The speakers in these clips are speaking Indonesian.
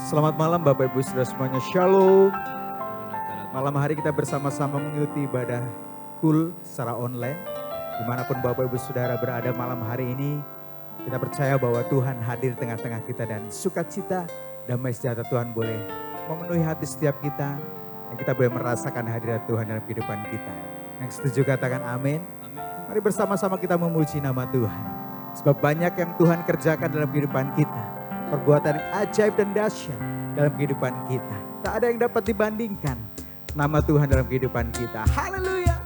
Selamat malam Bapak Ibu Saudara semuanya, Shalom. Malam hari kita bersama-sama mengikuti ibadah Kul secara online. Dimanapun Bapak Ibu Saudara berada malam hari ini, kita percaya bahwa Tuhan hadir tengah-tengah kita dan sukacita, damai sejahtera Tuhan boleh memenuhi hati setiap kita. Dan kita boleh merasakan hadirat Tuhan dalam kehidupan kita. Yang setuju katakan amin. Mari bersama-sama kita memuji nama Tuhan. Sebab banyak yang Tuhan kerjakan dalam kehidupan kita. Perbuatan yang ajaib dan dahsyat dalam kehidupan kita. Tak ada yang dapat dibandingkan nama Tuhan dalam kehidupan kita. Haleluya.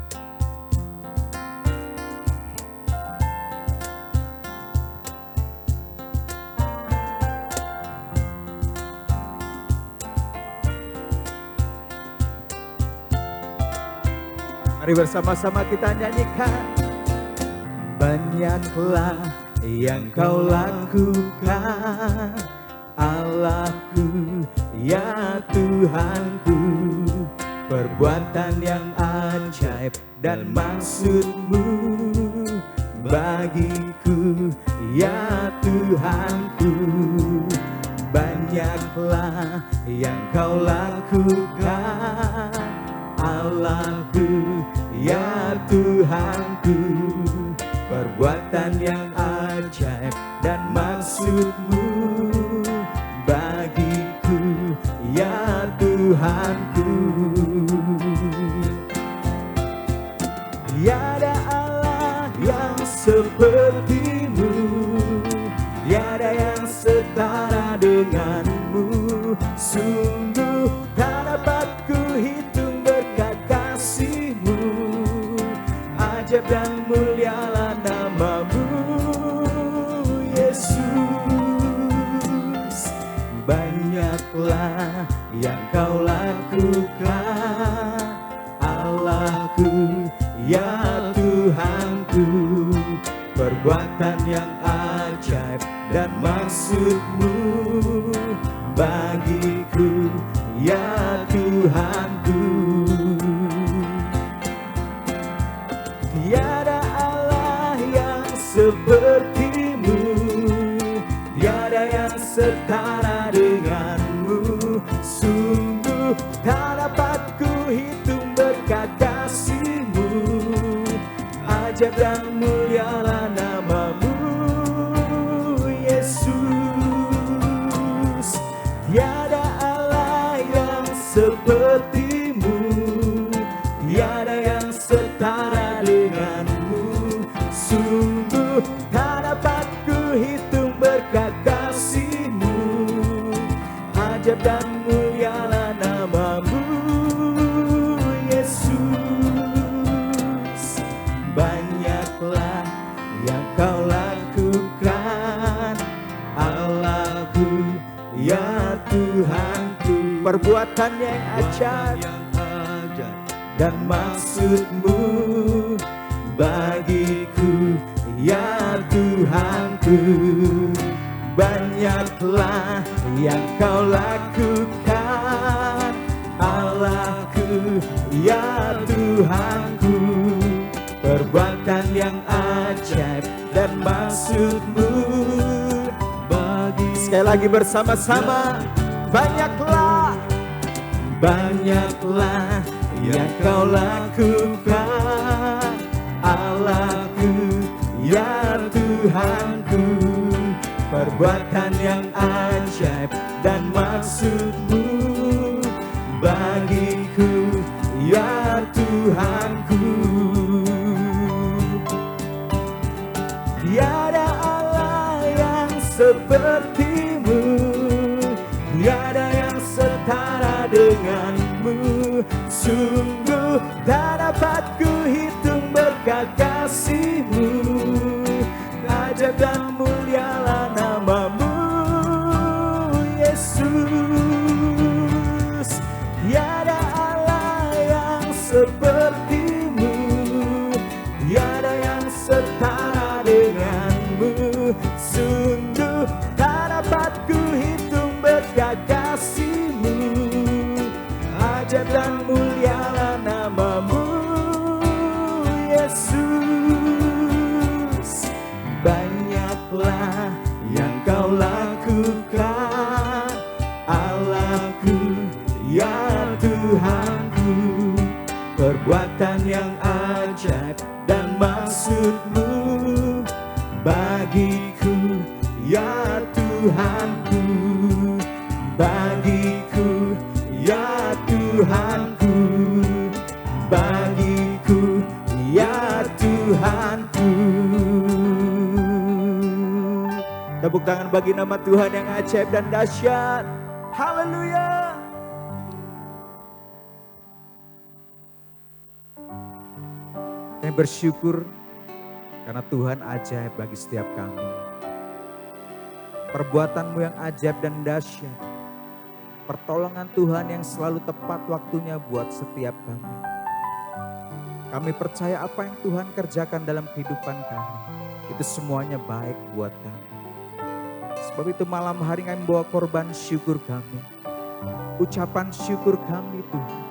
Mari bersama-sama kita nyanyikan. Banyaklah yang kau lakukan, Allahku, ya Tuhanku. Perbuatan yang ajaib dan maksud-Mu bagiku, ya Tuhanku. Banyaklah yang kau lakukan, Allahku, ya Tuhanku. Perbuatan yang ajaib dan maksud-Mu bagiku, ya Tuhanku. Tiada Allah yang seperti-Mu, tiada yang setara dengan-Mu. Sungguh tak dapat ku hitung berkat kasih-Mu, ajaib dan mulialah nama-Mu, Yesus. Banyaklah yang kau lakukan, Allahku, ya Tuhanku. Perbuatan yang ajaib dan maksud-Mu bagiku, ya Tuhanku. Tiada Allah yang seperti-Mu, tiada yang setara dengan-Mu. Sungguh tak dapat ku hitung berkat kasih-Mu, ajaib dan mulialah nama-Mu, Yesus. Tiada Allah yang seperti-Mu, tiada yang setara dengan-Mu. Sungguh tak dapat ku hitung berkat kasih-Mu, ajaib dan mulialah nama-Mu, Yesus. Banyaklah yang kau lakukan, Allahku, ya Tuhanku. Perbuatan yang ajaib dan maksud-Mu bagiku, ya Tuhanku. Banyaklah yang kau lakukan, Allahku, ya Tuhanku. Perbuatan yang ajaib dan maksud-Mu bagi. Sekali lagi bersama-sama. Banyaklah, banyaklah yang kau lakukan, Allahku, ya Tuhanku. Perbuatan yang ajaib dan maksud-Mu bagiku, ya Tuhanku. Tiada Allah yang seperti-Mu, tiada yang setara dengan-Mu. Sungguh tak dapat ku hitung berkat kasih-Mu, ajaib dan mulialah nama-Mu, Yesus. Tiada Allah yang seperti-Mu, tiada yang setara dengan-Mu. Sungguh tak dapat ku hitung berkat kasih-Mu, ajaib dan mulialah nama-Mu, Yesus. Banyaklah yang kau lakukan, Allahku, ya Tuhanku, perbuatan yang ajaib dan maksud-Mu bagiku, ya Tuhanku, bagiku, ya Tuhanku, bagiku, ya Tuhanku. Tepuk tangan bagi nama Tuhan yang ajaib dan dahsyat. Haleluya. Kami bersyukur karena Tuhan ajaib bagi setiap kami. Perbuatan-Mu yang ajaib dan dahsyat. Pertolongan Tuhan yang selalu tepat waktunya buat setiap kami. Kami percaya apa yang Tuhan kerjakan dalam kehidupan kami, itu semuanya baik buat kami. Sebab itu malam hari kami membawa korban syukur kami. Ucapan syukur kami Tuhan,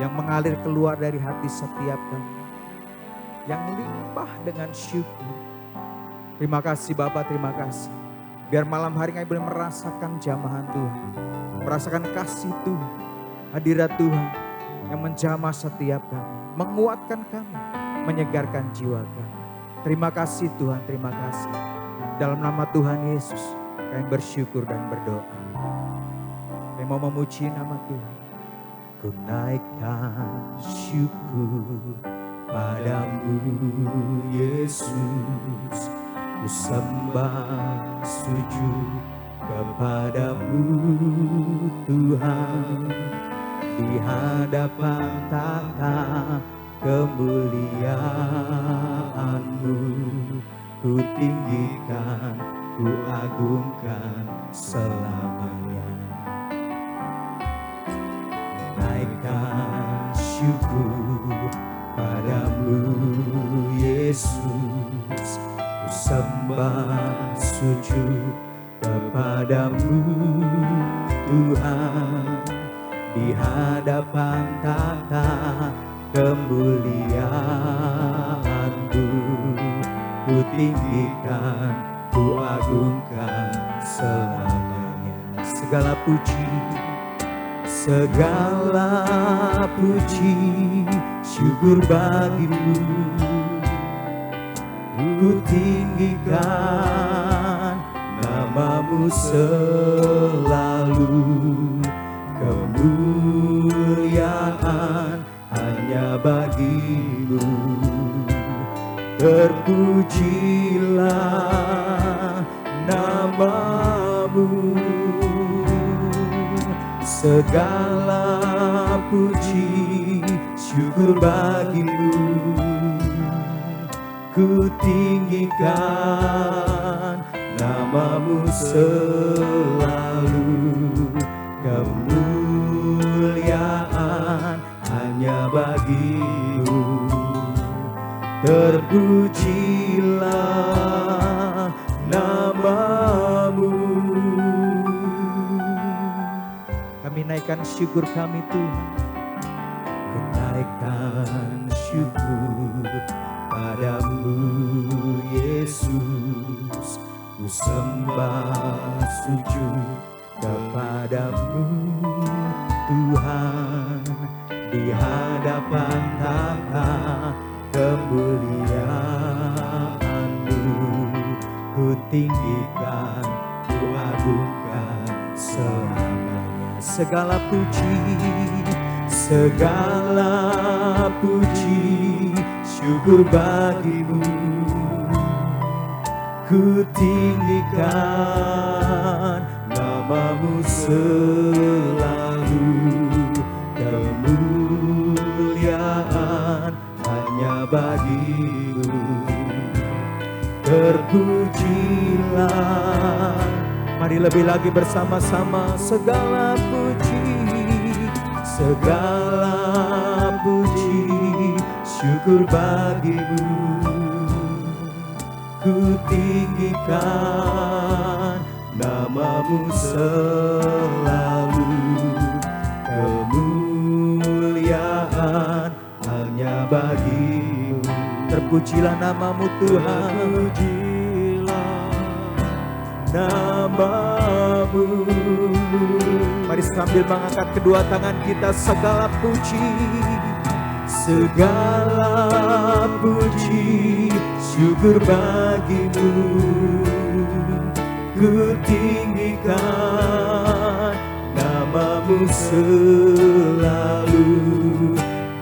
yang mengalir keluar dari hati setiap kami, yang limpah dengan syukur. Terima kasih Bapak, terima kasih. Biar malam hari kami boleh merasakan jamahan Tuhan, merasakan kasih Tuhan, hadirat Tuhan yang menjamah setiap kami, menguatkan kami, menyegarkan jiwa kami. Terima kasih Tuhan, terima kasih. Dalam nama Tuhan Yesus, kami bersyukur dan berdoa. Kami mau memuji nama Tuhan. Ku naikkan syukur padamu Yesus, ku sembah sujud kepadamu Tuhan, di hadapan tata kemuliaan-Mu. Ku tinggikan, ku agungkan selamanya. Naikkan syukur padamu Yesus, ku sembah sujud kepadamu Tuhan, di hadapan tata kemuliaan-Mu. Ku tinggikan, ku agungkan selamanya. Segala puji, segala puji, syukur bagimu. Ku tinggikan nama-Mu selalu. Kemuliaan hanya bagi-Mu. Terpujilah nama-Mu. Segala puji, syukur bagi-Mu. Ku tinggikan nama-Mu selalu. Kemuliaan hanya bagi-Mu. Terpujilah nama-Mu. Kami naikkan syukur kami Tuhan. Ku naikkan syukur padamu Yesus, ku sembah sujud kepadamu Tuhan, di hadapan tata kemuliaan-Mu. Ku tinggikan, ku agungkan selamanya. Segala puji, segala puji, syukur bagi-Mu. Ku tinggikan nama-Mu selalu. Kemuliaan hanya bagi-Mu. Terpujilah. Mari lebih lagi bersama-sama. Segala puji, segala puji, syukur bagi-Mu. Ku tinggikan nama-Mu selalu. Kemuliaan hanya bagi-Mu. Terpujilah nama-Mu Tuhan. Terpujilah nama-Mu namamu. Mari sambil mengangkat kedua tangan kita, segala puji, segala puji, syukur bagimu. Ku tinggikan namamu selalu,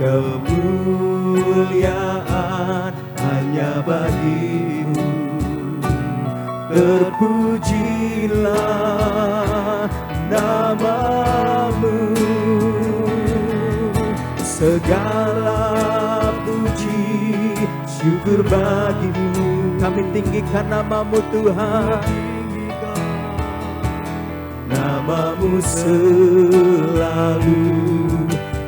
kemuliaan hanya bagimu. Terpujilah namamu, segala puji, syukur bagimu. Kami tinggikan namamu Tuhan, namamu selalu,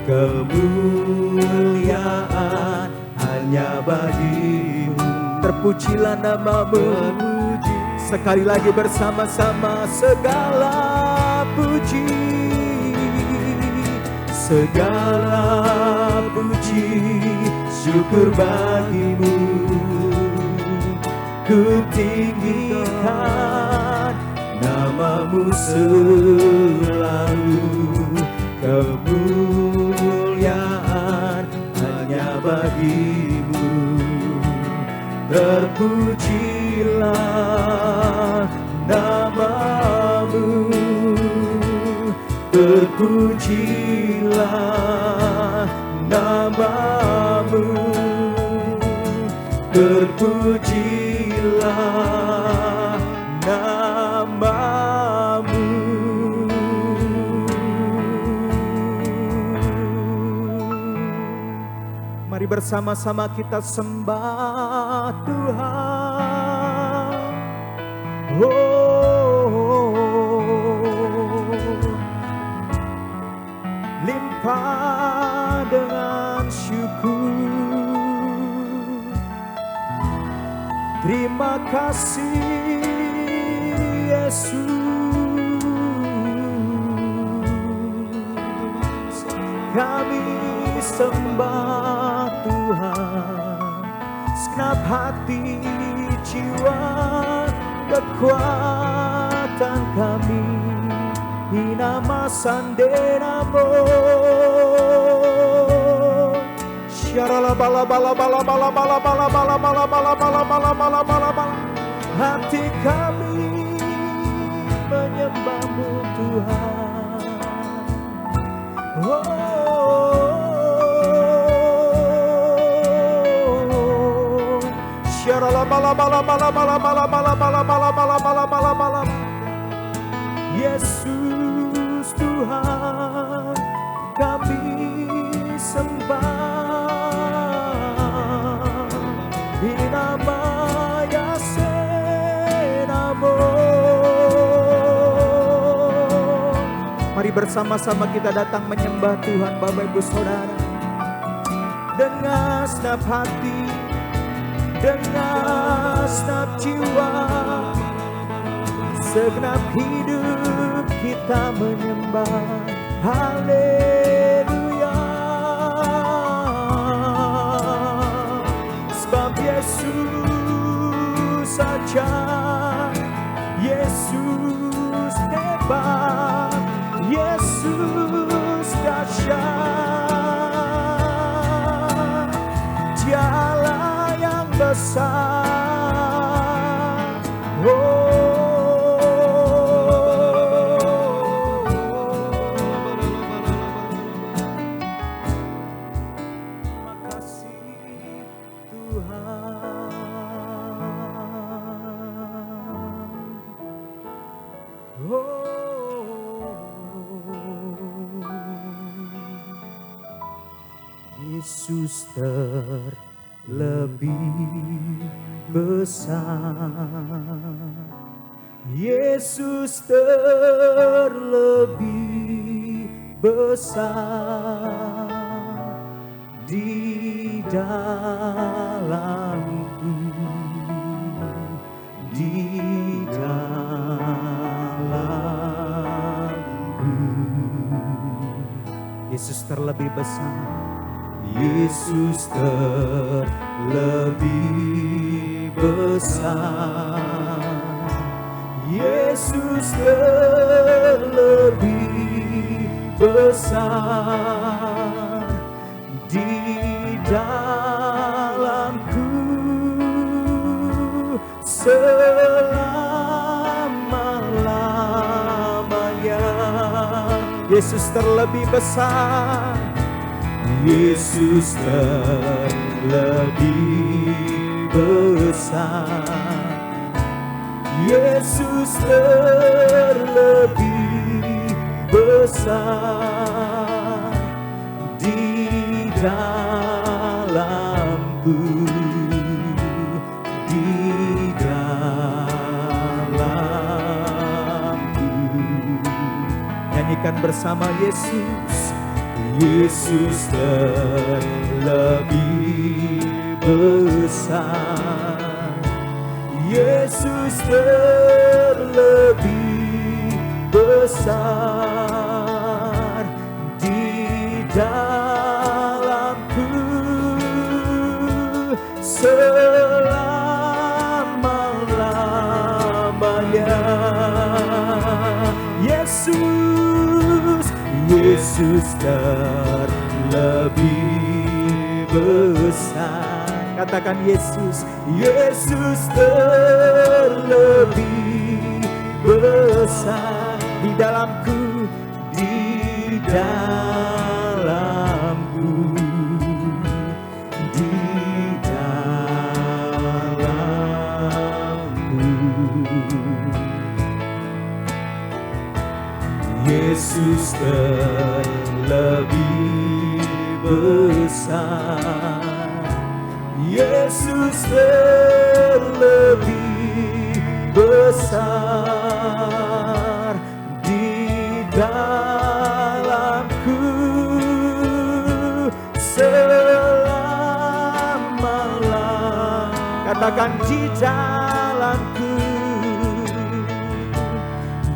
kemuliaan hanya bagimu. Terpujilah namamu, sekali lagi bersama-sama, segala puji, segala puji, syukur bagimu. Ku tinggikan namamu selalu, kemuliaan hanya bagimu. Terpujilah namamu, terpujilah namamu, terpujilah namamu. Mari bersama-sama kita sembah Tuhan. Limpah dengan syukur. Terima kasih Yesus. Kami sembah Tuhan, segenap hati, jiwa, kekuatan kami, di nama Sandenamo. Hati kami menyembahmu Tuhan. Yesus Tuhan, kami sembah di nama Yesenamo. Mari bersama-sama kita datang menyembah Tuhan Bapak Ibu Saudara, dengan segenap hati, dengan segenap jiwa, segenap hidup kita menyembah. Haleluya. Sebab Yesus saja, Yesus hebat, Yesus dahsyat, Dialah yang besar. Terima kasih Tuhan. Yesus terlebih besar, Yesus terlebih besar di dalamku, di dalamku. Yesus terlebih besar, Yesus terlebih besar, Yesus terlebih besar di dalamku selama-lamanya. Yesus terlebih besar, Yesus terlebih besar, Yesus terlebih besar di dalamku, di dalamku. Nyanyikan bersama Yesus, Yesus terlebih besar, Yesus terlebih besar di dalamku selama-lamanya. Yesus, Yesus terlebih besar. Katakan Yesus, Yesus terlebih besar di dalamku, di dalamku, di dalamku. Yesus terlebih besar, Yesus terlebih besar di dalamku selama-lamanya. Katakan di dalamku,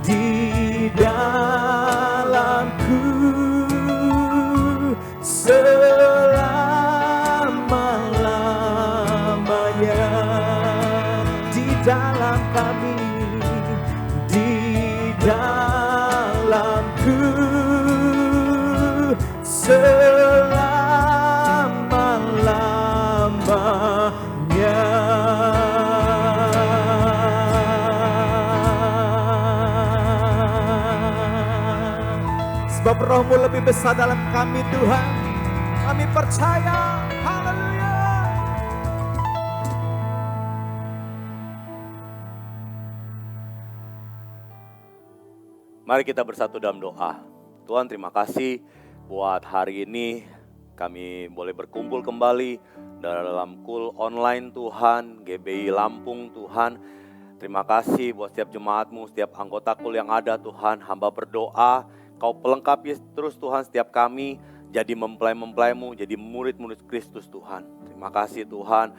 di dalamku selama-lamanya. Di dalam kami, di dalamku selama-lamanya. Sebab Roh-Mu lebih besar dalam kami Tuhan. Kami percaya. Haleluya. Mari kita bersatu dalam doa. Tuhan, terima kasih buat hari ini kami boleh berkumpul kembali dalam KUL online Tuhan, GBI Lampung Tuhan. Terima kasih buat setiap jemaat-Mu, setiap anggota KUL yang ada Tuhan. Hamba berdoa, Kau pelengkapi terus Tuhan setiap kami, jadi mempelai-mempelai-Mu, jadi murid-murid Kristus Tuhan. Terima kasih Tuhan.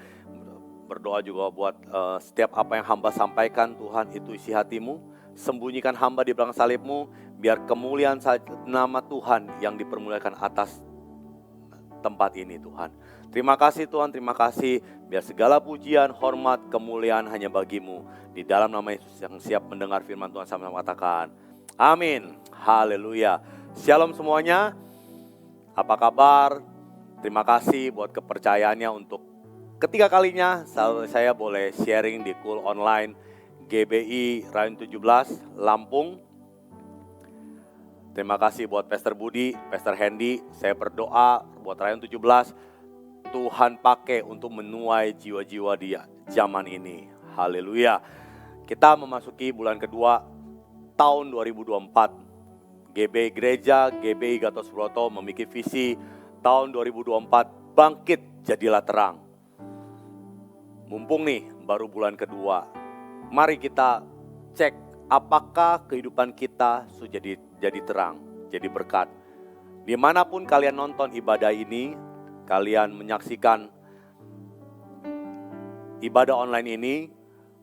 Berdoa juga buat setiap apa yang hamba sampaikan Tuhan, itu isi hati-Mu. Sembunyikan hamba di belakang salib-Mu, biar kemuliaan nama Tuhan yang dipermuliakan atas tempat ini Tuhan. Terima kasih Tuhan, terima kasih. Biar segala pujian, hormat, kemuliaan hanya bagi-Mu. Di dalam nama Yesus yang siap mendengar firman Tuhan, sama-sama katakan amin. Haleluya. Shalom semuanya. Apa kabar? Terima kasih buat kepercayaannya untuk ketiga kalinya saya boleh sharing di KUL online GBI Rayun 17 Lampung. Terima kasih buat Pastor Budi, Pastor Hendy. Saya berdoa buat Rayun 17 Tuhan pakai untuk menuai jiwa-jiwa di zaman ini. Haleluya. Kita memasuki bulan kedua tahun 2024. GBI Gereja, GBI Gatot Subroto memiliki visi tahun 2024, bangkit jadilah terang. Mumpung nih baru bulan kedua, mari kita cek apakah kehidupan kita sudah jadi terang, jadi berkat. Dimanapun kalian nonton ibadah ini, kalian menyaksikan ibadah online ini,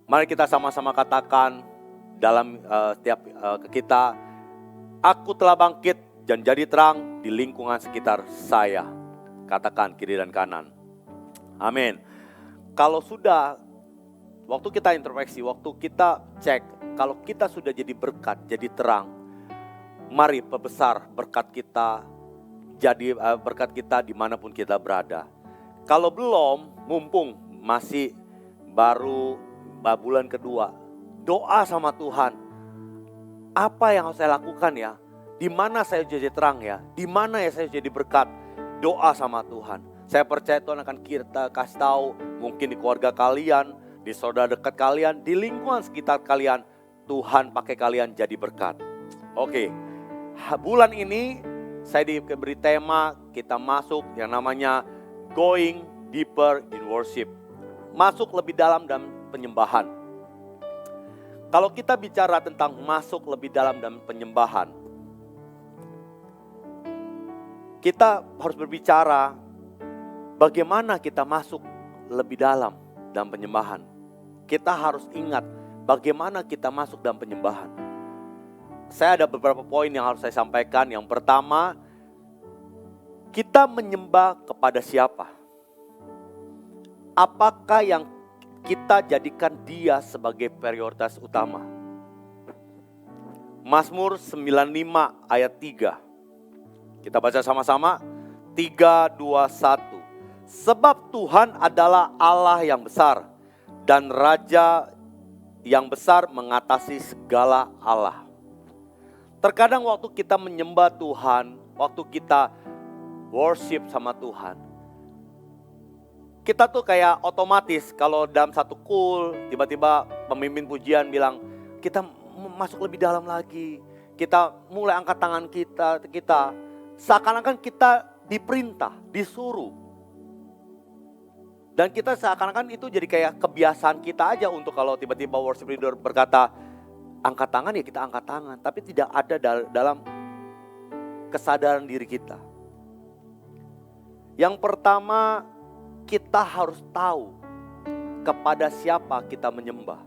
mari kita sama-sama katakan dalam setiap kita, aku telah bangkit dan jadi terang di lingkungan sekitar saya. Katakan kiri dan kanan. Amin. Kalau sudah, waktu kita introspeksi, waktu kita cek kalau kita sudah jadi berkat, jadi terang, mari perbesar berkat kita, jadi berkat kita dimanapun kita berada. Kalau belum, mumpung masih baru bulan kedua, doa sama Tuhan. Apa yang harus saya lakukan ya? Di mana saya jadi terang ya? Di mana ya saya jadi berkat? Doa sama Tuhan. Saya percaya Tuhan akan kita kasih tahu, mungkin di keluarga kalian, di saudara dekat kalian, di lingkungan sekitar kalian, Tuhan pakai kalian jadi berkat. Oke, bulan ini saya diberi tema, kita masuk yang namanya Going Deeper in Worship. Masuk lebih dalam penyembahan. Kalau kita bicara tentang masuk lebih dalam penyembahan, kita harus berbicara bagaimana kita masuk lebih dalam penyembahan. Kita harus ingat bagaimana kita masuk dalam penyembahan. Saya ada beberapa poin yang harus saya sampaikan. Yang pertama, kita menyembah kepada siapa? Apakah yang kita jadikan dia sebagai prioritas utama? Mazmur 95 ayat 3. Kita baca sama-sama. 3, 2, 1. Sebab Tuhan adalah Allah yang besar dan Raja yang besar mengatasi segala Allah. Terkadang waktu kita menyembah Tuhan, waktu kita worship sama Tuhan, kita tuh kayak otomatis kalau dalam satu kul, tiba-tiba pemimpin pujian bilang, kita masuk lebih dalam lagi. Kita mulai angkat tangan kita. Seakan-akan kita diperintah, disuruh. Dan kita seakan-akan itu jadi kayak kebiasaan kita aja untuk kalau tiba-tiba worship leader berkata, angkat tangan ya kita angkat tangan. Tapi tidak ada dalam kesadaran diri kita. Yang pertama, kita harus tahu kepada siapa kita menyembah.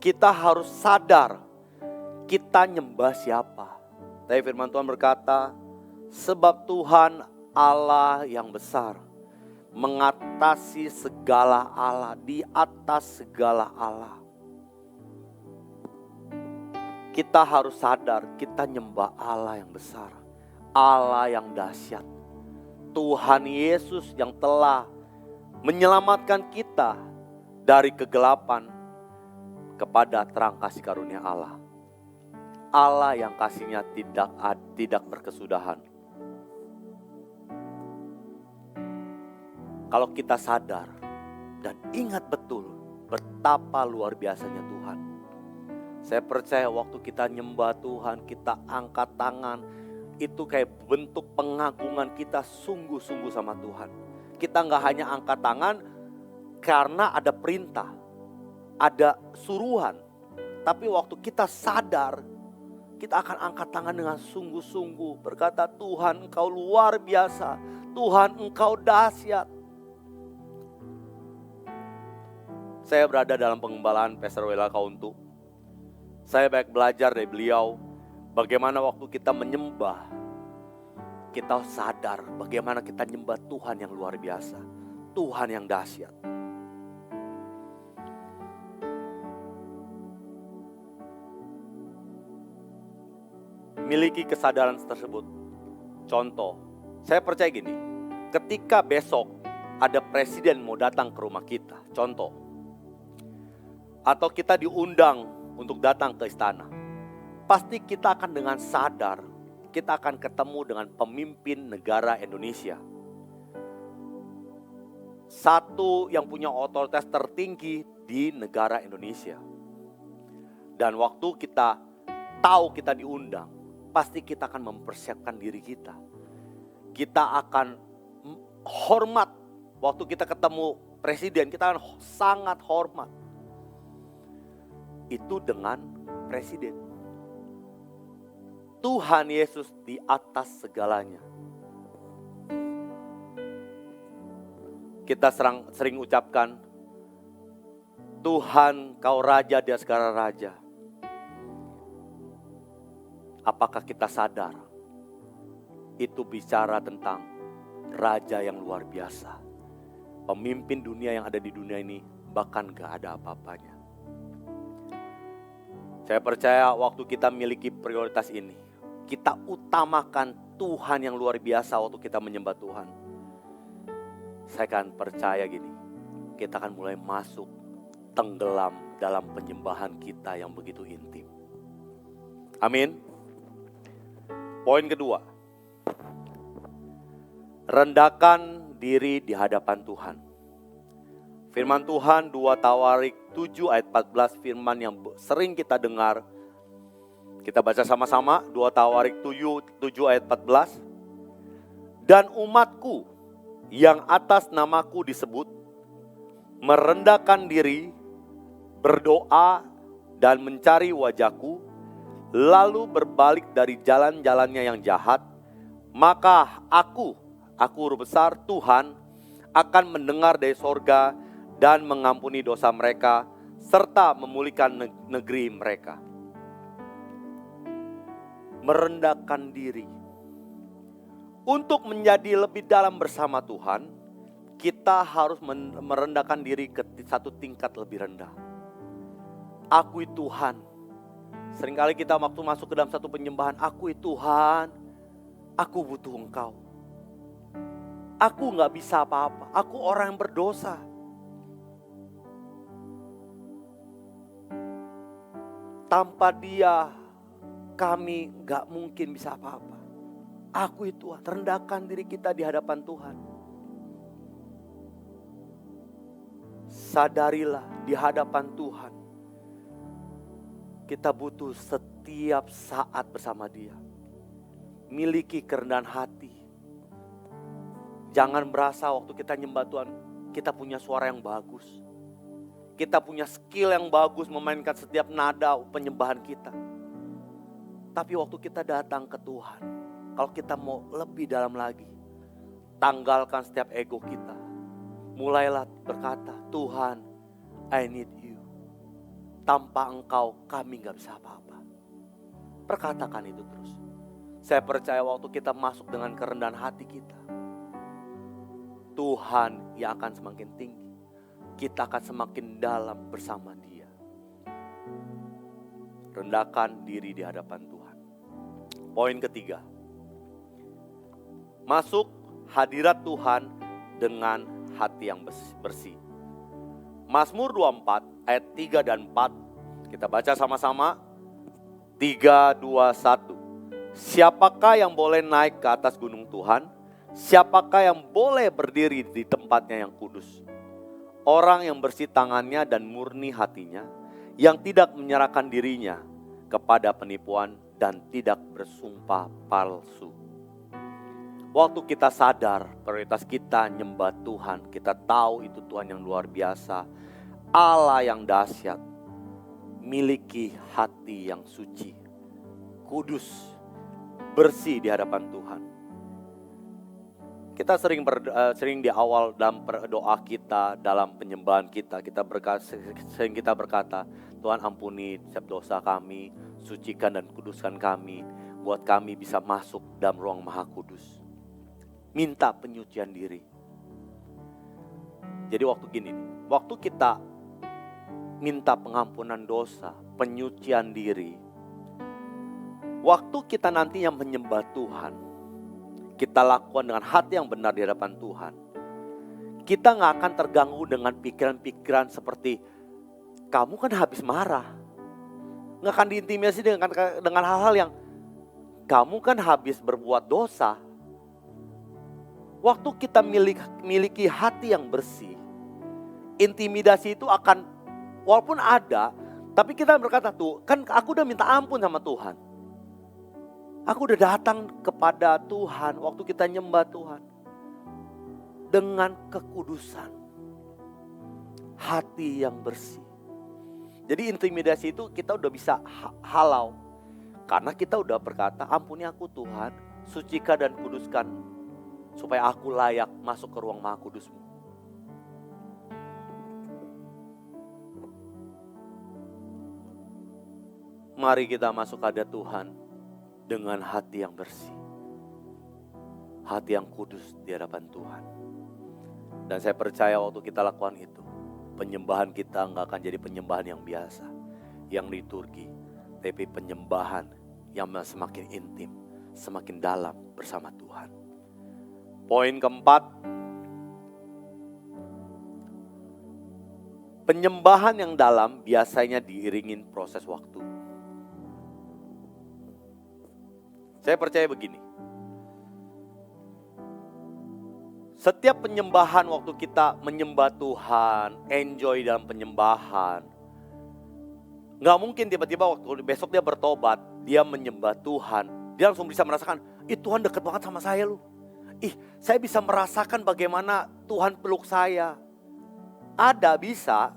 Kita harus sadar kita nyembah siapa. Tapi firman Tuhan berkata, sebab Tuhan Allah yang besar, mengatasi segala Allah, di atas segala Allah. Kita harus sadar kita nyembah Allah yang besar, Allah yang dahsyat. Tuhan Yesus yang telah menyelamatkan kita dari kegelapan kepada terang kasih karunia Allah. Allah yang kasihnya tidak berkesudahan. Kalau kita sadar dan ingat betul betapa luar biasanya Tuhan. Saya percaya waktu kita nyembah Tuhan, kita angkat tangan, itu kayak bentuk pengagungan kita sungguh-sungguh sama Tuhan. Kita nggak hanya angkat tangan karena ada perintah, ada suruhan. Tapi waktu kita sadar, kita akan angkat tangan dengan sungguh-sungguh. Berkata, Tuhan Engkau luar biasa, Tuhan Engkau dahsyat. Saya berada dalam pengembalaan Pastor Wela Kauntu. Saya banyak belajar dari beliau. Bagaimana waktu kita menyembah, kita sadar bagaimana kita menyembah Tuhan yang luar biasa. Tuhan yang dahsyat. Miliki kesadaran tersebut. Contoh, saya percaya gini. Ketika besok ada presiden mau datang ke rumah kita. Contoh. Atau kita diundang untuk datang ke istana. Pasti kita akan dengan sadar, kita akan ketemu dengan pemimpin negara Indonesia. Satu yang punya otoritas tertinggi di negara Indonesia. Dan waktu kita tahu kita diundang, pasti kita akan mempersiapkan diri kita. Kita akan hormat. Waktu kita ketemu presiden, kita akan sangat hormat. Itu dengan presiden. Tuhan Yesus di atas segalanya. Kita sering ucapkan, Tuhan Kau Raja di atas segala raja. Apakah kita sadar? Itu bicara tentang Raja yang luar biasa. Pemimpin dunia yang ada di dunia ini bahkan gak ada apa-apanya. Saya percaya waktu kita miliki prioritas ini, kita utamakan Tuhan yang luar biasa waktu kita menyembah Tuhan. Saya akan percaya gini, kita akan mulai masuk tenggelam dalam penyembahan kita yang begitu intim. Amin. Poin kedua, rendahkan diri di hadapan Tuhan. Firman Tuhan 2 Tawarik 7 ayat 14, firman yang sering kita dengar. Kita baca sama-sama 2 Tawarik 7 ayat 14. Dan umatku yang atas namaku disebut, merendahkan diri, berdoa dan mencari wajahku, lalu berbalik dari jalan-jalannya yang jahat, maka aku huruf besar Tuhan, akan mendengar dari sorga dan mengampuni dosa mereka, serta memulihkan negeri mereka. Merendahkan diri. Untuk menjadi lebih dalam bersama Tuhan, kita harus merendahkan diri ke satu tingkat lebih rendah. Akui Tuhan. Seringkali kita waktu masuk ke dalam satu penyembahan, akui Tuhan, aku butuh Engkau. Aku gak bisa apa-apa, aku orang yang berdosa. Tanpa Dia, kami gak mungkin bisa apa-apa. Akui Tuhan, rendahkan diri kita di hadapan Tuhan. Sadarilah di hadapan Tuhan, kita butuh setiap saat bersama Dia. Miliki kerendahan hati. Jangan merasa waktu kita nyembah Tuhan, kita punya suara yang bagus. Kita punya skill yang bagus memainkan setiap nada penyembahan kita. Tapi waktu kita datang ke Tuhan, kalau kita mau lebih dalam lagi, tanggalkan setiap ego kita. Mulailah berkata, Tuhan, I need you. Tanpa Engkau kami gak bisa apa-apa. Perkatakan itu terus. Saya percaya waktu kita masuk dengan kerendahan hati kita, Tuhan yang akan semakin tinggi. Kita akan semakin dalam bersama Dia. Rendahkan diri di hadapan Tuhan. Poin ketiga, masuk hadirat Tuhan dengan hati yang bersih. Mazmur 24 ayat 3 dan 4. Kita baca sama-sama. 3, 2, 1. Siapakah yang boleh naik ke atas gunung Tuhan? Siapakah yang boleh berdiri di tempatnya yang kudus? Orang yang bersih tangannya dan murni hatinya, yang tidak menyerahkan dirinya kepada penipuan dan tidak bersumpah palsu. Waktu kita sadar prioritas kita nyembah Tuhan, kita tahu itu Tuhan yang luar biasa, Allah yang dahsyat, miliki hati yang suci, kudus, bersih di hadapan Tuhan. Kita sering di awal dalam doa kita, dalam penyembahan kita, sering kita berkata, Tuhan ampuni setiap dosa kami, sucikan dan kuduskan kami, buat kami bisa masuk dalam ruang maha kudus. Minta penyucian diri. Jadi waktu gini, waktu kita minta pengampunan dosa, penyucian diri, waktu kita nantinya menyembah Tuhan, kita lakukan dengan hati yang benar di hadapan Tuhan, kita gak akan terganggu dengan pikiran-pikiran seperti, kamu kan habis marah. Gak akan diintimidasi dengan hal-hal yang, kamu kan habis berbuat dosa. Waktu kita miliki hati yang bersih, intimidasi itu akan, walaupun ada, tapi kita berkata, tuh kan aku udah minta ampun sama Tuhan. Aku udah datang kepada Tuhan waktu kita nyembah Tuhan dengan kekudusan, hati yang bersih. Jadi intimidasi itu kita udah bisa halau, karena kita udah berkata, ampuni aku Tuhan, sucikan dan kuduskan, supaya aku layak masuk ke ruang maha kudus-Mu. Mari kita masuk hadirat Tuhan dengan hati yang bersih, hati yang kudus di hadapan Tuhan. Dan saya percaya waktu kita lakukan itu, penyembahan kita nggak akan jadi penyembahan yang biasa, yang liturgi, tapi penyembahan yang semakin intim, semakin dalam bersama Tuhan. Poin keempat, penyembahan yang dalam biasanya diiringin proses waktu. Saya percaya begini, setiap penyembahan waktu kita menyembah Tuhan, enjoy dalam penyembahan, gak mungkin tiba-tiba waktu besok dia bertobat, dia menyembah Tuhan, dia langsung bisa merasakan, Tuhan deket banget sama saya loh. Saya bisa merasakan bagaimana Tuhan peluk saya. Ada, bisa.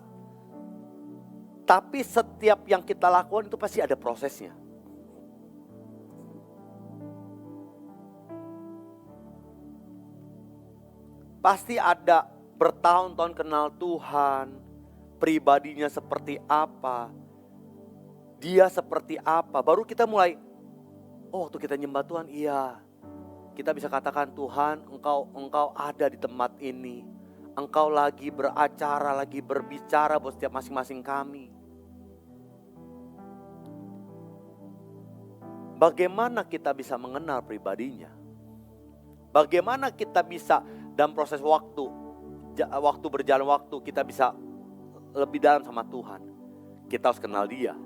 Tapi setiap yang kita lakukan itu pasti ada prosesnya. Pasti ada bertahun-tahun kenal Tuhan, pribadinya seperti apa, dia seperti apa. Baru kita mulai, waktu kita nyembah Tuhan, iya. Kita bisa katakan, Tuhan, Engkau ada di tempat ini. Engkau lagi beracara, lagi berbicara buat setiap masing-masing kami. Bagaimana kita bisa mengenal pribadinya? Bagaimana kita bisa dalam proses waktu berjalan waktu, kita bisa lebih dalam sama Tuhan. Kita harus kenal dia.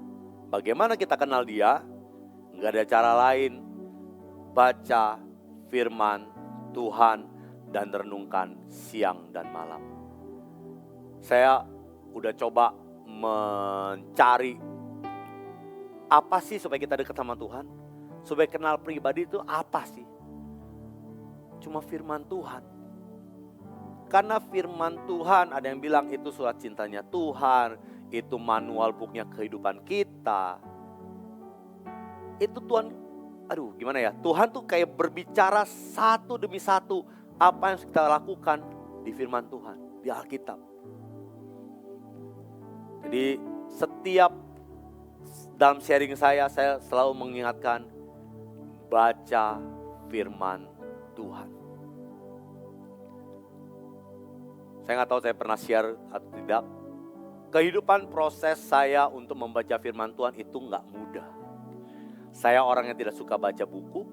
Bagaimana kita kenal dia? Gak ada cara lain. Baca firman Tuhan dan renungkan siang dan malam. Saya udah coba mencari apa sih supaya kita dekat sama Tuhan, supaya kenal pribadi itu apa sih? Cuma firman Tuhan. Karena firman Tuhan, ada yang bilang itu surat cintanya Tuhan, itu manual booknya kehidupan kita. Itu Tuhan, gimana ya, Tuhan tuh kayak berbicara satu demi satu apa yang kita lakukan di firman Tuhan, di Alkitab. Jadi setiap dalam sharing saya selalu mengingatkan, baca firman Tuhan. Saya nggak tahu saya pernah share atau tidak. Kehidupan proses saya untuk membaca firman Tuhan itu nggak mudah. Saya orang yang tidak suka baca buku.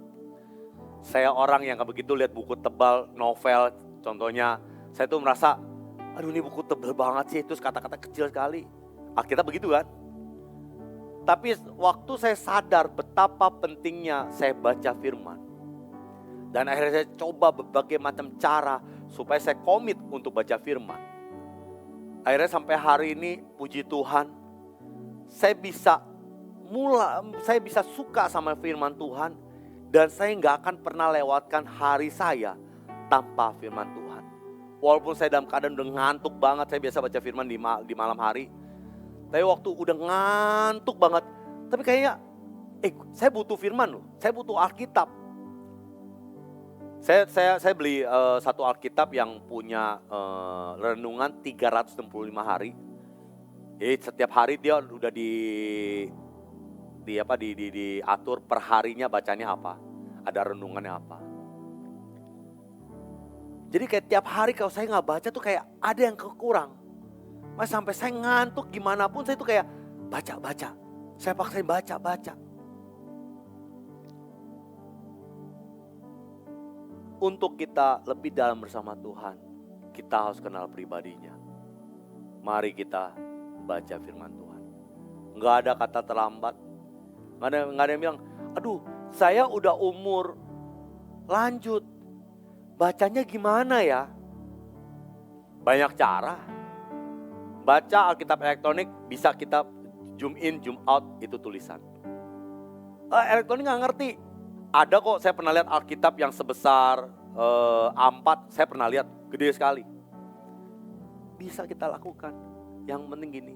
Saya orang yang nggak begitu lihat buku tebal, novel. Contohnya, saya tuh merasa, ini buku tebal banget sih, terus kata-kata kecil sekali. Alkitab begitu kan? Tapi waktu saya sadar betapa pentingnya saya baca firman. Dan akhirnya saya coba berbagai macam cara supaya saya komit untuk baca firman. Akhirnya sampai hari ini, puji Tuhan, saya bisa suka sama firman Tuhan. Dan saya nggak akan pernah lewatkan hari saya tanpa firman Tuhan. Walaupun saya dalam keadaan udah ngantuk banget, saya biasa baca firman di malam hari. Tapi waktu udah ngantuk banget, tapi kayaknya, saya butuh firman loh, saya butuh Alkitab. Saya beli satu Alkitab yang punya renungan 365 hari. Jadi setiap hari dia udah diatur per harinya bacanya apa, ada renungannya apa. Jadi kayak tiap hari kalau saya nggak baca tuh kayak ada yang kekurang. Mas sampai saya ngantuk gimana pun saya tuh kayak baca. Saya paksain baca. Untuk kita lebih dalam bersama Tuhan, kita harus kenal pribadinya. Mari kita baca firman Tuhan. Nggak ada kata terlambat. Nggak ada yang bilang, saya udah umur lanjut, bacanya gimana ya? Banyak cara. Baca Alkitab elektronik bisa kita zoom in, zoom out, itu tulisan. Elektronik nggak ngerti. Ada kok, saya pernah lihat Alkitab yang sebesar A4, saya pernah lihat, gede sekali. Bisa kita lakukan. Yang penting gini,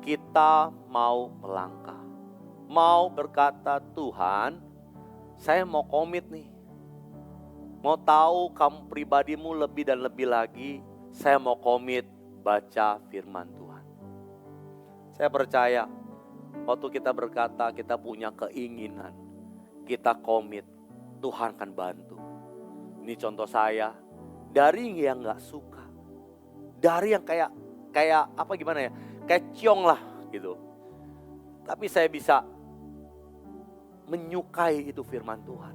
kita mau melangkah. Mau berkata, Tuhan, saya mau komit nih. Mau tahu kamu pribadimu lebih dan lebih lagi, saya mau komit baca firman Tuhan. Saya percaya, waktu kita berkata, kita punya keinginan, kita komit, Tuhan akan bantu. Ini contoh saya, dari yang gak suka, dari yang kayak apa gimana ya, kayak ciong lah gitu. Tapi saya bisa menyukai itu firman Tuhan.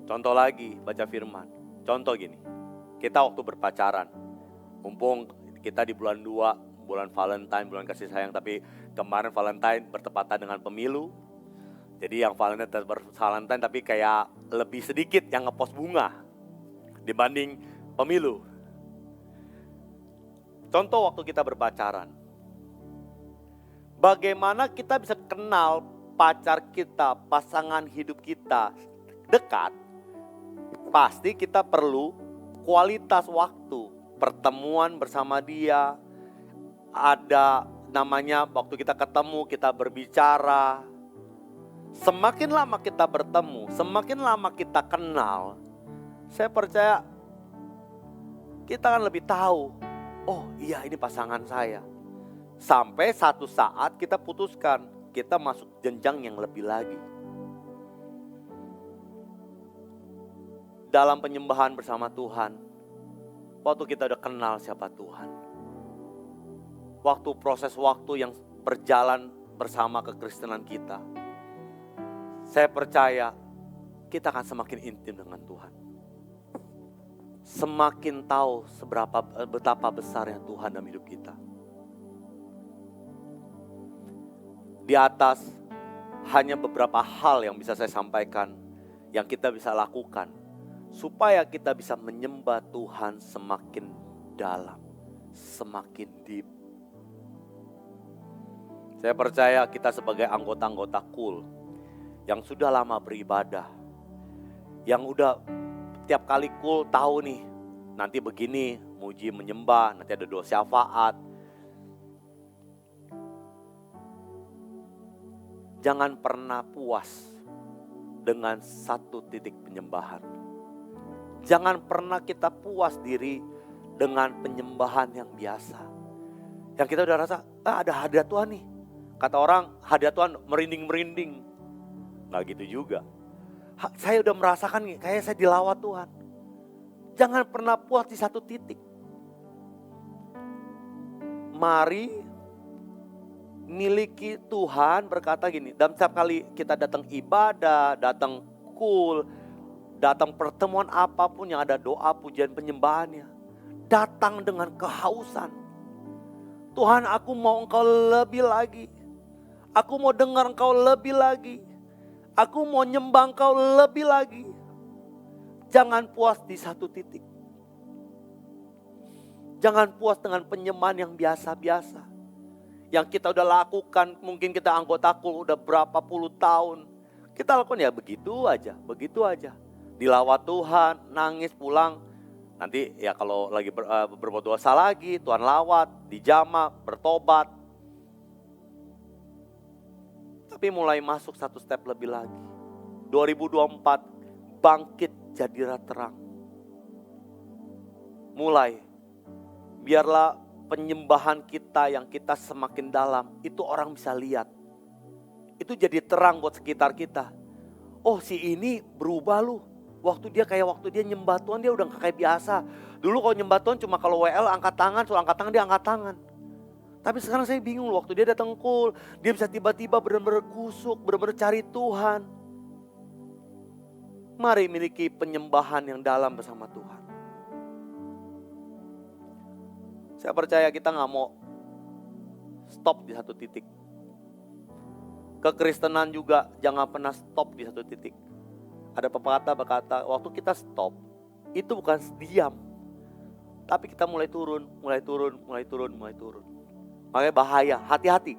Contoh lagi, baca firman. Contoh gini, kita waktu berpacaran, mumpung kita di bulan 2, bulan Valentine, bulan kasih sayang, tapi kemarin Valentine bertepatan dengan pemilu. Jadi yang Valentine tapi kayak lebih sedikit yang ngepost bunga dibanding pemilu. Contoh waktu kita berpacaran. Bagaimana kita bisa kenal pacar kita, pasangan hidup kita dekat? Pasti kita perlu kualitas waktu, pertemuan bersama dia. Ada namanya waktu kita ketemu, kita berbicara. Semakin lama kita bertemu, semakin lama kita kenal, saya percaya kita akan lebih tahu, oh iya ini pasangan saya. Sampai satu saat kita putuskan, kita masuk jenjang yang lebih lagi. Dalam penyembahan bersama Tuhan, waktu kita udah kenal siapa Tuhan. Waktu proses waktu yang berjalan bersama kekristenan kita. Saya percaya kita akan semakin intim dengan Tuhan. Semakin tahu betapa besarnya Tuhan dalam hidup kita. Di atas hanya beberapa hal yang bisa saya sampaikan, yang kita bisa lakukan, supaya kita bisa menyembah Tuhan semakin dalam, semakin deep. Saya percaya kita sebagai anggota-anggota KUL, yang sudah lama beribadah, yang udah tiap kali KUL tahu nih, nanti begini, muji menyembah, nanti ada doa syafaat. Jangan pernah puas dengan satu titik penyembahan. Jangan pernah kita puas diri dengan penyembahan yang biasa. Yang kita udah rasa, ada hadirat Tuhan nih. Kata orang, hadirat Tuhan merinding-merinding. Nggak gitu juga. Saya udah merasakan nih, kayak saya dilawat Tuhan. Jangan pernah puas di satu titik. Mari miliki Tuhan, berkata gini, dalam setiap kali kita datang ibadah, datang KUL, datang pertemuan apapun yang ada doa, pujian, penyembahannya, datang dengan kehausan. Tuhan, aku mau Engkau lebih lagi. Aku mau dengar Engkau lebih lagi. Aku mau nyembah Engkau lebih lagi. Jangan puas di satu titik. Jangan puas dengan penyembahan yang biasa-biasa. Yang kita udah lakukan, mungkin kita anggota KUL udah berapa puluh tahun. Kita lakukan ya begitu aja, begitu aja. Dilawat Tuhan, nangis pulang. Nanti ya kalau lagi berbuat dosa lagi, Tuhan lawat, dijamah, bertobat. Tapi mulai masuk satu step lebih lagi. 2024 bangkit jadilah terang. Mulai, biarlah penyembahan kita yang kita semakin dalam, itu orang bisa lihat. Itu jadi terang buat sekitar kita. Oh si ini berubah lu. Waktu dia nyembah Tuhan dia udah gak kayak biasa. Dulu kalau nyembah Tuhan cuma kalau WL angkat tangan, suruh angkat tangan dia angkat tangan. Tapi sekarang saya bingung waktu dia datang KUL, dia bisa tiba-tiba benar-benar kusuk, benar-benar cari Tuhan. Mari miliki penyembahan yang dalam bersama Tuhan. Saya percaya kita gak mau stop di satu titik. Kekristenan juga jangan pernah stop di satu titik. Ada pepatah berkata, waktu kita stop, itu bukan diam. Tapi kita mulai turun. Makanya bahaya, hati-hati.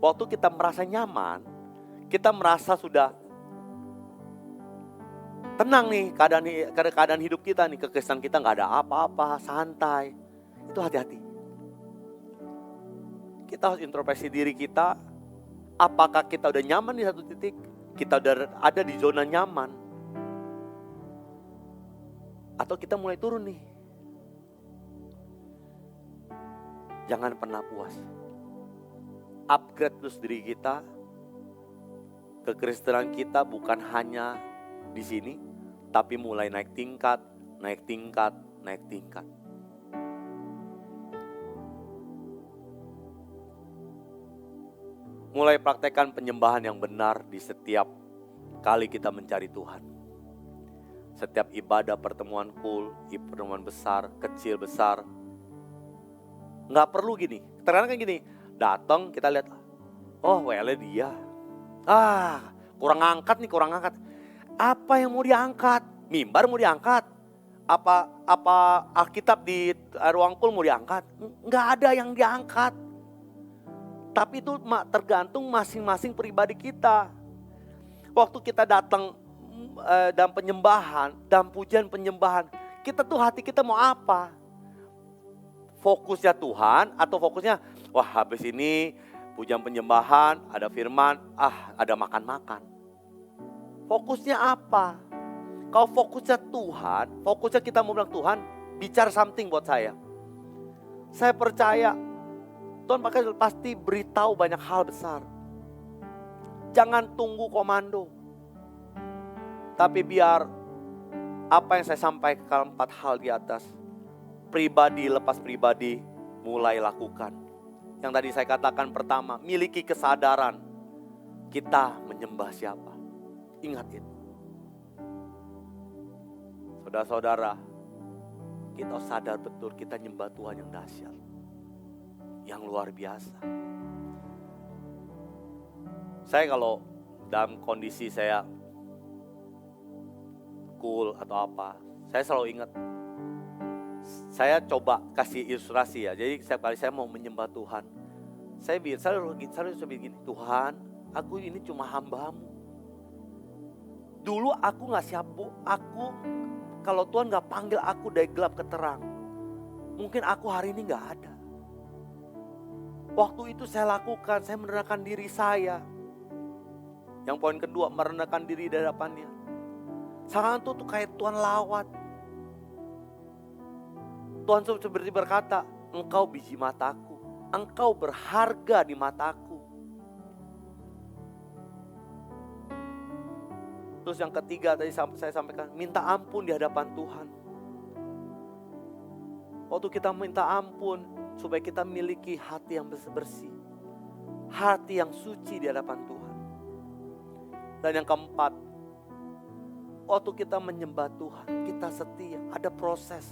Waktu kita merasa nyaman, kita merasa sudah tenang nih keadaan hidup kita nih, kekristenan kita gak ada apa-apa, santai. Itu hati-hati. Kita harus introspeksi diri kita. Apakah kita udah nyaman di satu titik? Kita udah ada di zona nyaman? Atau kita mulai turun nih? Jangan pernah puas. Upgrade terus diri kita. Kekristenan kita bukan hanya di sini, tapi mulai naik tingkat. mulai praktekkan penyembahan yang benar di setiap kali kita mencari Tuhan. Setiap ibadah pertemuan kul, pertemuan besar, kecil, besar. Nggak perlu gini, terkadang kan gini, datang kita lihat, oh wele dia. Kurang angkat nih, kurang angkat. Apa yang mau diangkat? Mimbar mau diangkat? Apa Alkitab di ruang kul mau diangkat? Nggak ada yang diangkat. Tapi itu tergantung masing-masing pribadi kita. Waktu kita datang dalam penyembahan, dalam pujian penyembahan, kita tuh hati kita mau apa? Fokusnya Tuhan atau fokusnya, wah habis ini pujian penyembahan, ada firman, ada makan-makan. Fokusnya apa? Kalau fokusnya Tuhan, fokusnya kita mau bilang Tuhan, bicara something buat saya. Saya percaya Tuhan pasti beritahu banyak hal besar. Jangan tunggu komando. Tapi biar apa yang saya sampaikan 4 hal di atas, pribadi lepas pribadi mulai lakukan. Yang tadi saya katakan pertama, miliki kesadaran kita menyembah siapa. Ingat itu. Saudara-saudara, kita sadar betul kita nyembah Tuhan yang dahsyat, yang luar biasa. Saya kalau dalam kondisi saya cool atau apa, saya selalu ingat, saya coba kasih ilustrasi ya. Jadi setiap kali saya mau menyembah Tuhan, saya selalu begini, Tuhan, aku ini cuma hamba-Mu. Dulu aku gak siap, Bu. Kalau Tuhan gak panggil aku dari gelap ke terang, mungkin aku hari ini gak ada. Waktu itu saya lakukan, saya merendahkan diri saya. Yang poin kedua, merendahkan diri di hadapannya. Sekarang tuh kayak Tuhan lawat. Tuhan seperti berkata, engkau biji mataku, engkau berharga di mataku. Terus yang ketiga tadi saya sampaikan, minta ampun di hadapan Tuhan. Waktu kita minta ampun, supaya kita miliki hati yang bersih, hati yang suci di hadapan Tuhan. Dan yang keempat, waktu kita menyembah Tuhan, kita setia, ada proses.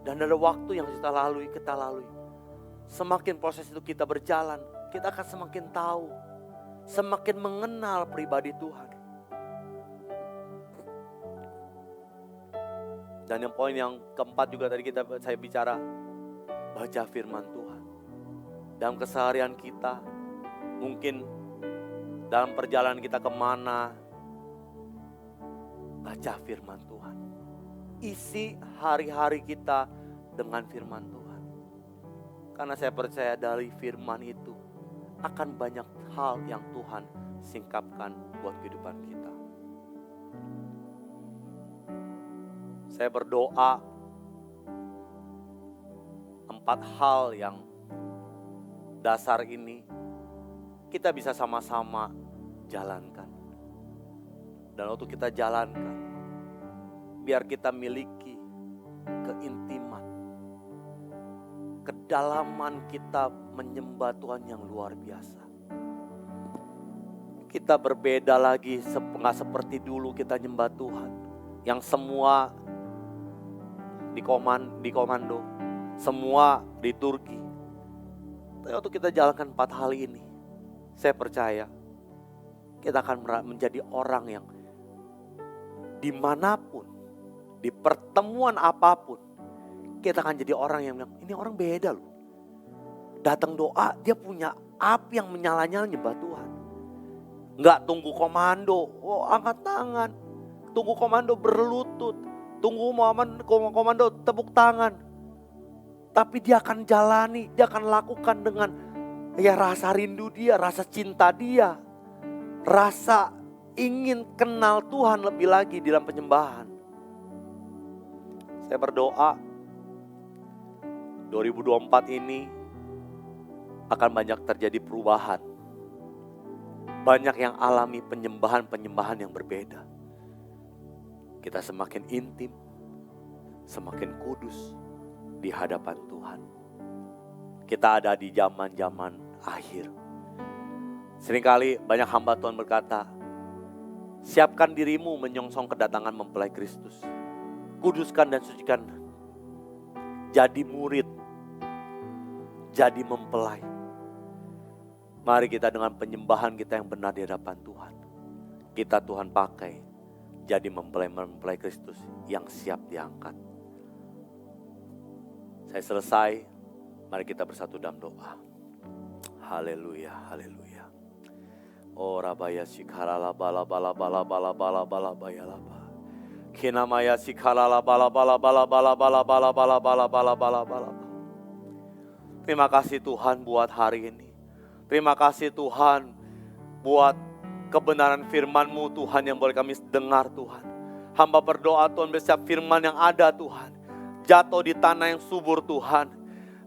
Dan ada waktu yang kita lalui. Semakin proses itu kita berjalan, kita akan semakin tahu, semakin mengenal pribadi Tuhan. Dan yang poin yang keempat juga tadi saya bicara, baca firman Tuhan. Dalam keseharian kita, mungkin dalam perjalanan kita kemana, baca firman Tuhan. Isi hari-hari kita dengan firman Tuhan. Karena saya percaya dari firman itu akan banyak hal yang Tuhan singkapkan buat kehidupan kita. Saya berdoa 4 hal yang dasar ini kita bisa sama-sama jalankan. Dan waktu kita jalankan, biar kita miliki keintiman, kedalaman kita menyembah Tuhan yang luar biasa. Kita berbeda lagi, nggak seperti dulu kita nyembah Tuhan, yang semua di komando, semua di Turki. Tapi waktu kita jalankan 4 hal ini, saya percaya kita akan menjadi orang yang dimanapun, di pertemuan apapun, kita akan jadi orang yang bilang, ini orang beda loh. Datang doa, dia punya api yang menyala-nyala nyembah Tuhan. Nggak tunggu komando, angkat tangan. Tunggu komando berlutut. Tunggu komando tepuk tangan. Tapi dia akan jalani, dia akan lakukan dengan rasa rindu dia, rasa cinta dia. Rasa ingin kenal Tuhan lebih lagi dalam penyembahan. Saya berdoa 2024 ini akan banyak terjadi perubahan. Banyak yang alami penyembahan yang berbeda. Kita semakin intim, semakin kudus di hadapan Tuhan. Kita ada di zaman-zaman akhir. Seringkali banyak hamba Tuhan berkata, siapkan dirimu menyongsong kedatangan mempelai Kristus. Kuduskan dan sucikan. Jadi murid. Jadi mempelai. Mari kita dengan penyembahan kita yang benar di hadapan Tuhan. Kita Tuhan pakai jadi mempelai Kristus yang siap diangkat. Saya selesai. Mari kita bersatu dalam doa. Haleluya, haleluya. Oh rabaya sikarala bala bala bala bala bala bala bayalaba. Kinamaya sikarala bala bala bala bala bala bala bala bala bala bala bala. Terima kasih Tuhan buat hari ini. Terima kasih Tuhan buat kebenaran firman-Mu Tuhan yang boleh kami dengar Tuhan. Hamba berdoa Tuhan setiap firman yang ada Tuhan jatuh di tanah yang subur Tuhan.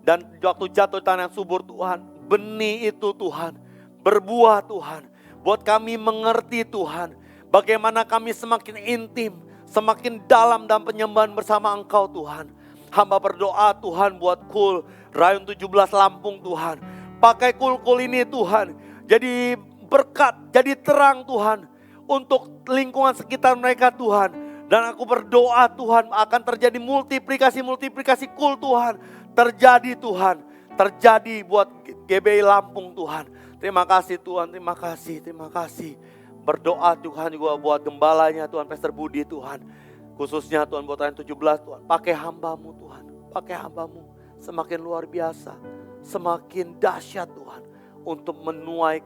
Dan waktu jatuh di tanah yang subur Tuhan, benih itu Tuhan berbuah Tuhan. Buat kami mengerti Tuhan, bagaimana kami semakin intim, semakin dalam penyembahan bersama Engkau Tuhan. Hamba berdoa Tuhan buat KUL Rayon 17 Lampung Tuhan. Pakai KUL ini Tuhan, jadi berkat, jadi terang Tuhan untuk lingkungan sekitar mereka Tuhan. Dan aku berdoa Tuhan akan terjadi multiplikasi KUL Tuhan. Terjadi Tuhan, terjadi buat GBI Lampung Tuhan. Terima kasih Tuhan, terima kasih. Berdoa Tuhan juga buat gembalanya Tuhan, Pastor Budi Tuhan. Khususnya Tuhan buat Rayon 17 Tuhan. Pakai hamba-Mu Tuhan, pakai hamba-Mu. Semakin luar biasa, semakin dahsyat Tuhan. Untuk menuai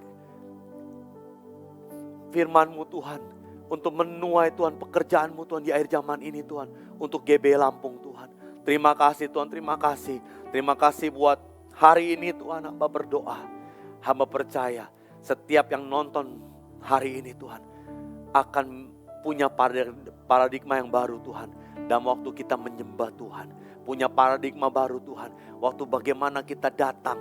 firman-Mu Tuhan. Untuk menuai Tuhan pekerjaan-Mu Tuhan di akhir zaman ini Tuhan. Untuk GBI Lampung Tuhan. Terima kasih Tuhan, terima kasih. Terima kasih buat hari ini Tuhan, hamba berdoa. Hamba percaya setiap yang nonton hari ini Tuhan akan punya paradigma yang baru Tuhan. Dan waktu kita menyembah Tuhan, punya paradigma baru Tuhan. Waktu bagaimana kita datang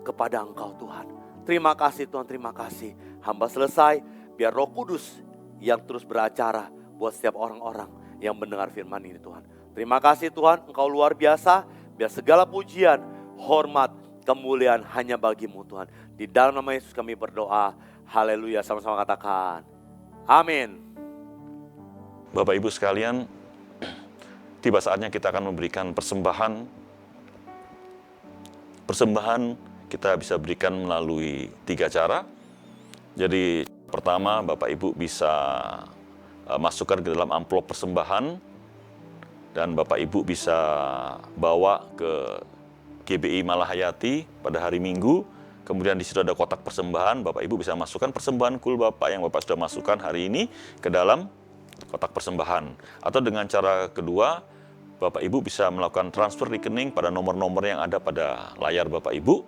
kepada Engkau Tuhan. Terima kasih Tuhan, terima kasih. Hamba selesai, biar Roh Kudus yang terus beracara buat setiap orang-orang yang mendengar firman ini Tuhan. Terima kasih Tuhan, Engkau luar biasa. Biar segala pujian, hormat, kemuliaan hanya bagi-Mu Tuhan. Di dalam nama Yesus kami berdoa. Haleluya, sama-sama katakan. Amin. Bapak Ibu sekalian, tiba saatnya kita akan memberikan persembahan. Persembahan kita bisa berikan melalui 3 cara. Jadi pertama, Bapak Ibu bisa masukkan ke dalam amplop persembahan. Dan Bapak Ibu bisa bawa ke GBI Malahayati pada hari Minggu. Kemudian di situ ada kotak persembahan. Bapak Ibu bisa masukkan persembahan KUL Bapak yang Bapak sudah masukkan hari ini ke dalam kotak persembahan. Atau dengan cara kedua, Bapak Ibu bisa melakukan transfer rekening pada nomor-nomor yang ada pada layar Bapak Ibu.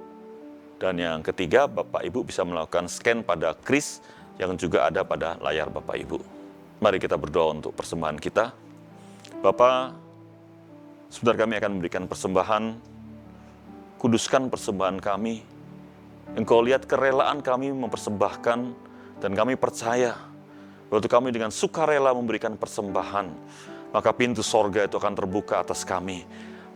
Dan yang ketiga, Bapak Ibu bisa melakukan scan pada kris yang juga ada pada layar Bapak Ibu. Mari kita berdoa untuk persembahan kita. Bapa, sebentar kami akan memberikan persembahan. Kuduskan persembahan kami. Engkau lihat kerelaan kami mempersembahkan, dan kami percaya waktu kami dengan sukarela memberikan persembahan, maka pintu sorga itu akan terbuka atas kami.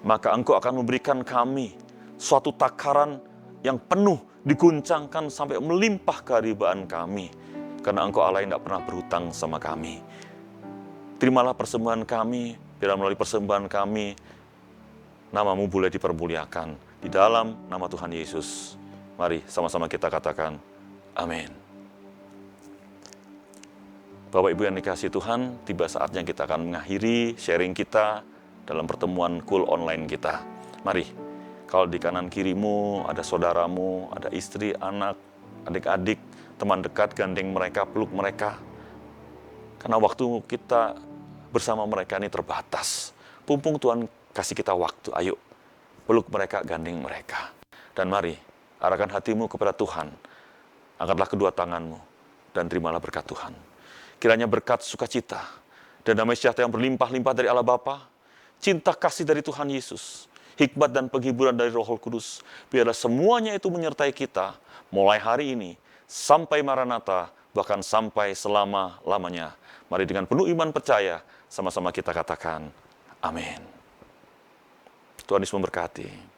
Maka Engkau akan memberikan kami suatu takaran yang penuh, diguncangkan sampai melimpah keharibaan kami. Karena Engkau Allah yang tidak pernah berhutang sama kami. Terimalah persembahan kami, biar melalui persembahan kami, nama-Mu boleh dipermuliakan. Di dalam nama Tuhan Yesus. Mari sama-sama kita katakan, amin. Bapak Ibu yang dikasihi Tuhan, tiba saatnya kita akan mengakhiri sharing kita dalam pertemuan KUL online kita. Mari, kalau di kanan kirimu ada saudaramu, ada istri, anak, adik-adik, teman dekat, gandeng mereka, peluk mereka. Karena waktu kita bersama mereka ini terbatas. Pumpung Tuhan kasih kita waktu, ayo peluk mereka, gandeng mereka. Dan mari, arahkan hatimu kepada Tuhan. Angkatlah kedua tanganmu dan terimalah berkat Tuhan. Kiranya berkat sukacita dan damai sejahtera yang berlimpah-limpah dari Allah Bapa, cinta kasih dari Tuhan Yesus, hikmat dan penghiburan dari Roh Kudus, biarlah semuanya itu menyertai kita mulai hari ini sampai Maranatha, bahkan sampai selama-lamanya. Mari dengan penuh iman percaya, sama-sama kita katakan, amin. Tuhan Yesus memberkati.